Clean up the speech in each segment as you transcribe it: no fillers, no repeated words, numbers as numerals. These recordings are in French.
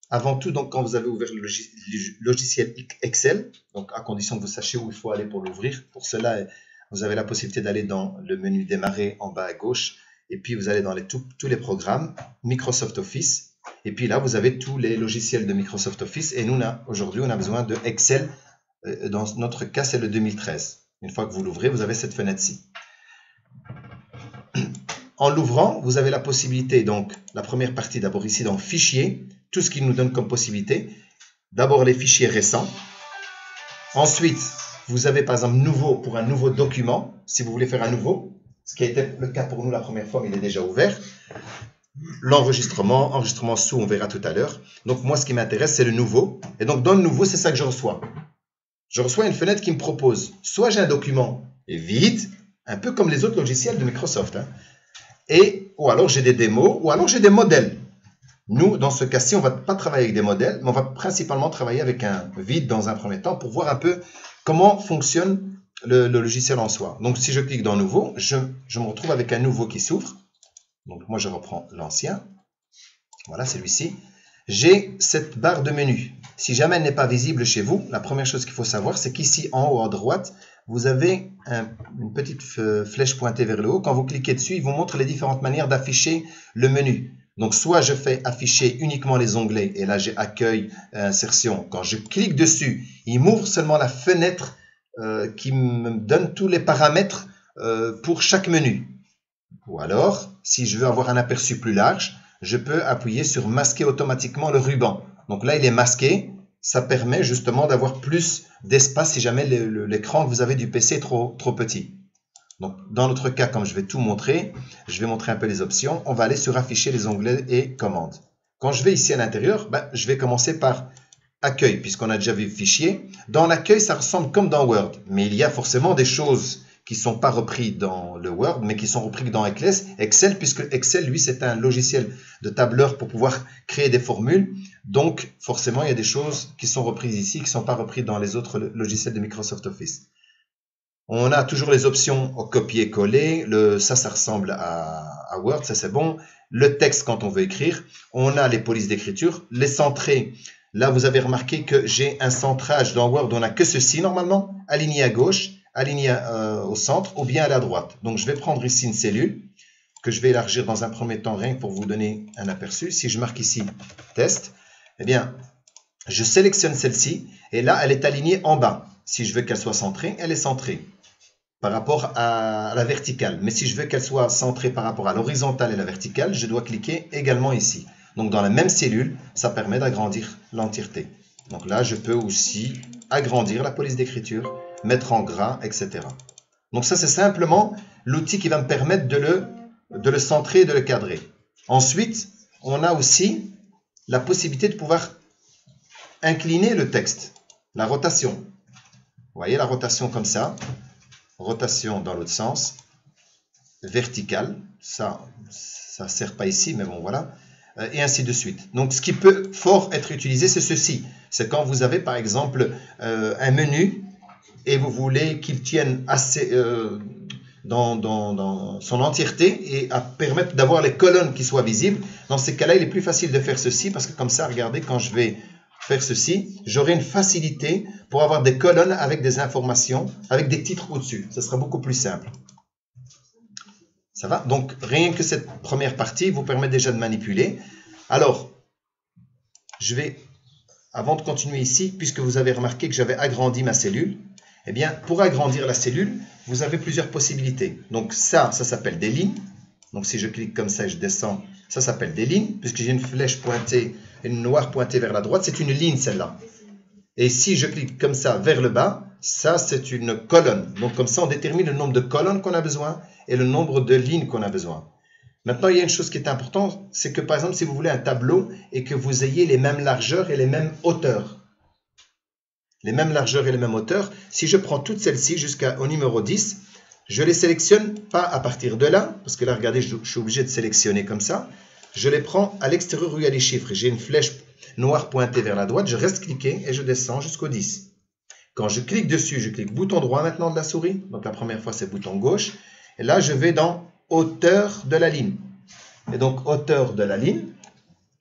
Avant tout, donc, quand vous avez ouvert le logiciel Excel, donc à condition que vous sachiez où il faut aller pour l'ouvrir, pour cela, vous avez la possibilité d'aller dans le menu démarrer en bas à gauche, et puis vous allez dans tous les programmes, Microsoft Office, et puis là, vous avez tous les logiciels de Microsoft Office, et nous, aujourd'hui, on a besoin de Excel, dans notre cas, c'est le 2013. Une fois que vous l'ouvrez, vous avez cette fenêtre-ci. En l'ouvrant, vous avez la possibilité, donc, la première partie d'abord ici dans Fichier, tout ce qu'il nous donne comme possibilité. D'abord les fichiers récents. Ensuite, vous avez par exemple nouveau pour un nouveau document, si vous voulez faire un nouveau, ce qui a été le cas pour nous la première fois, mais il est déjà ouvert. L'enregistrement, enregistrement sous, on verra tout à l'heure. Donc moi, ce qui m'intéresse, c'est le nouveau. Et donc dans le nouveau, c'est ça que je reçois. Je reçois une fenêtre qui me propose, soit j'ai un document vide, un peu comme les autres logiciels de Microsoft, hein, ou alors j'ai des démos, ou alors j'ai des modèles. Nous, dans ce cas-ci, on ne va pas travailler avec des modèles, mais on va principalement travailler avec un vide dans un premier temps pour voir un peu comment fonctionne le logiciel en soi. Donc, si je clique dans Nouveau, je me retrouve avec un nouveau qui s'ouvre. Donc, moi, je reprends l'ancien. Voilà, celui-ci. J'ai cette barre de menu. Si jamais elle n'est pas visible chez vous, la première chose qu'il faut savoir, c'est qu'ici, en haut à droite, vous avez une petite flèche pointée vers le haut. Quand vous cliquez dessus, il vous montre les différentes manières d'afficher le menu. Donc, soit je fais afficher uniquement les onglets, et là j'ai accueil, insertion. Quand je clique dessus, il m'ouvre seulement la fenêtre qui me donne tous les paramètres pour chaque menu. Ou alors, si je veux avoir un aperçu plus large, je peux appuyer sur masquer automatiquement le ruban. Donc là, il est masqué. Ça permet justement d'avoir plus d'espace si jamais l'écran que vous avez du PC est trop petit. Donc, dans notre cas, comme je vais tout montrer, je vais montrer un peu les options. On va aller sur afficher les onglets et commandes. Quand je vais ici à l'intérieur, je vais commencer par accueil, puisqu'on a déjà vu fichier. Dans l'accueil, ça ressemble comme dans Word, mais il y a forcément des choses qui ne sont pas reprises dans le Word, mais qui sont reprises dans Excel, puisque Excel, lui, c'est un logiciel de tableur pour pouvoir créer des formules. Donc, forcément, il y a des choses qui sont reprises ici, qui ne sont pas reprises dans les autres logiciels de Microsoft Office. On a toujours les options au copier-coller. Ça ressemble à Word, ça c'est bon. Le texte quand on veut écrire. On a les polices d'écriture. Les centrés. Là, vous avez remarqué que j'ai un centrage dans Word. On n'a que ceci normalement. Aligné à gauche, aligné au centre ou bien à la droite. Donc, je vais prendre ici une cellule que je vais élargir dans un premier temps rien que pour vous donner un aperçu. Si je marque ici test, eh bien, je sélectionne celle-ci et là, elle est alignée en bas. Si je veux qu'elle soit centrée, elle est centrée par rapport à la verticale. Mais si je veux qu'elle soit centrée par rapport à l'horizontale et la verticale, je dois cliquer également ici. Donc dans la même cellule, ça permet d'agrandir l'entièreté. Donc là, je peux aussi agrandir la police d'écriture, mettre en gras, etc. Donc ça, c'est simplement l'outil qui va me permettre de le centrer et de le cadrer. Ensuite, on a aussi la possibilité de pouvoir incliner le texte, la rotation. Vous voyez la rotation comme ça. Rotation dans l'autre sens, verticale, ça ne sert pas ici, mais bon voilà, et ainsi de suite. Donc ce qui peut fort être utilisé, c'est ceci. C'est quand vous avez par exemple un menu et vous voulez qu'il tienne assez dans son entièreté et à permettre d'avoir les colonnes qui soient visibles. Dans ces cas-là, il est plus facile de faire ceci parce que comme ça, regardez, quand je vais faire ceci, j'aurai une facilité pour avoir des colonnes avec des informations, avec des titres au-dessus. Ce sera beaucoup plus simple. Ça va? Donc, rien que cette première partie vous permet déjà de manipuler. Alors, je vais, avant de continuer ici, puisque vous avez remarqué que j'avais agrandi ma cellule, eh bien, pour agrandir la cellule, vous avez plusieurs possibilités. Donc, ça s'appelle des lignes. Donc, si je clique comme ça et je descends, ça s'appelle des lignes, puisque j'ai une flèche pointée, une noire pointée vers la droite, c'est une ligne celle-là. Et si je clique comme ça vers le bas, ça c'est une colonne. Donc comme ça on détermine le nombre de colonnes qu'on a besoin et le nombre de lignes qu'on a besoin. Maintenant il y a une chose qui est importante, c'est que par exemple si vous voulez un tableau et que vous ayez les mêmes largeurs et les mêmes hauteurs. Les mêmes largeurs et les mêmes hauteurs, si je prends toutes celles-ci jusqu'au numéro 10, je les sélectionne pas à partir de là, parce que là regardez je suis obligé de sélectionner comme ça. Je les prends à l'extérieur où il y a les chiffres. J'ai une flèche noire pointée vers la droite. Je reste cliqué et je descends jusqu'au 10. Quand je clique dessus, je clique bouton droit maintenant de la souris. Donc la première fois, c'est bouton gauche. Et là, je vais dans hauteur de la ligne. Et donc, hauteur de la ligne.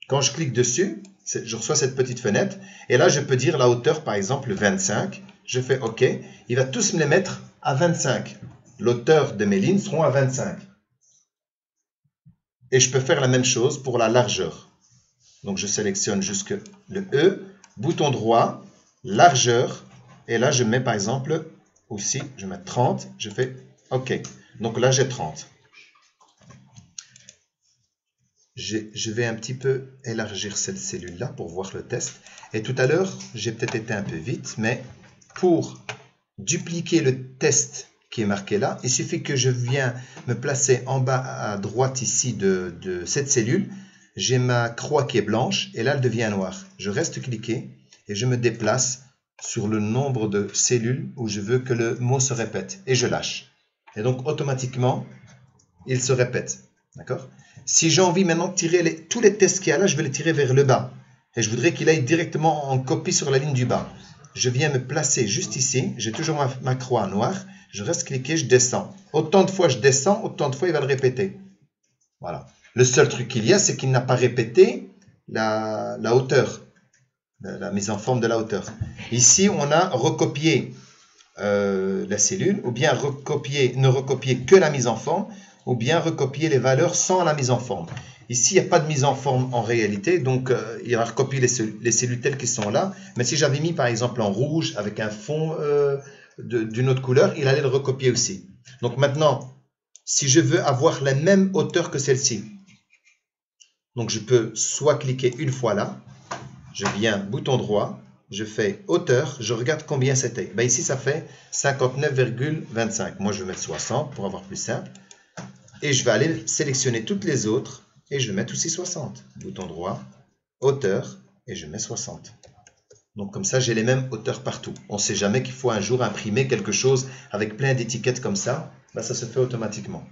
Quand je clique dessus, Je reçois cette petite fenêtre. Et là, je peux dire la hauteur, par exemple, 25. Je fais OK. Il va tous me les mettre à 25. L'auteur de mes lignes seront à 25. Et je peux faire la même chose pour la largeur. Donc, je sélectionne jusque le E, bouton droit, largeur. Et là, je mets, par exemple, aussi, je mets 30. Je fais OK. Donc là, j'ai 30. Je vais un petit peu élargir cette cellule-là pour voir le test. Et tout à l'heure, j'ai peut-être été un peu vite, mais pour dupliquer le test qui est marqué là, il suffit que je viens me placer en bas à droite ici de cette cellule. J'ai ma croix qui est blanche et là, elle devient noire. Je reste cliqué et je me déplace sur le nombre de cellules où je veux que le mot se répète. Et je lâche. Et donc, automatiquement, il se répète. D'accord ? Si j'ai envie maintenant de tirer tous les tests qu'il y a là, je vais les tirer vers le bas. Et je voudrais qu'il aille directement en copie sur la ligne du bas. Je viens me placer juste ici. J'ai toujours ma croix noire. Je reste cliqué, je descends. Autant de fois je descends, autant de fois il va le répéter. Voilà. Le seul truc qu'il y a, c'est qu'il n'a pas répété la hauteur. La mise en forme de la hauteur. Ici, on a recopié la cellule, ou bien ne recopier que la mise en forme, ou bien recopier les valeurs sans la mise en forme. Ici, il n'y a pas de mise en forme en réalité, donc il va recopier les cellules telles qu'elles sont là. Mais si j'avais mis par exemple en rouge avec un fond d'une autre couleur, il allait le recopier aussi. Donc maintenant, si je veux avoir la même hauteur que celle-ci, donc je peux soit cliquer une fois là, je viens bouton droit, je fais hauteur, je regarde combien c'était. Ben ici, ça fait 59,25. Moi, je vais mettre 60 pour avoir plus simple. Et je vais aller sélectionner toutes les autres et je vais mettre aussi 60. Bouton droit, hauteur, et je mets 60. Donc comme ça, j'ai les mêmes hauteurs partout. On ne sait jamais qu'il faut un jour imprimer quelque chose avec plein d'étiquettes comme ça. Ben, ça se fait automatiquement.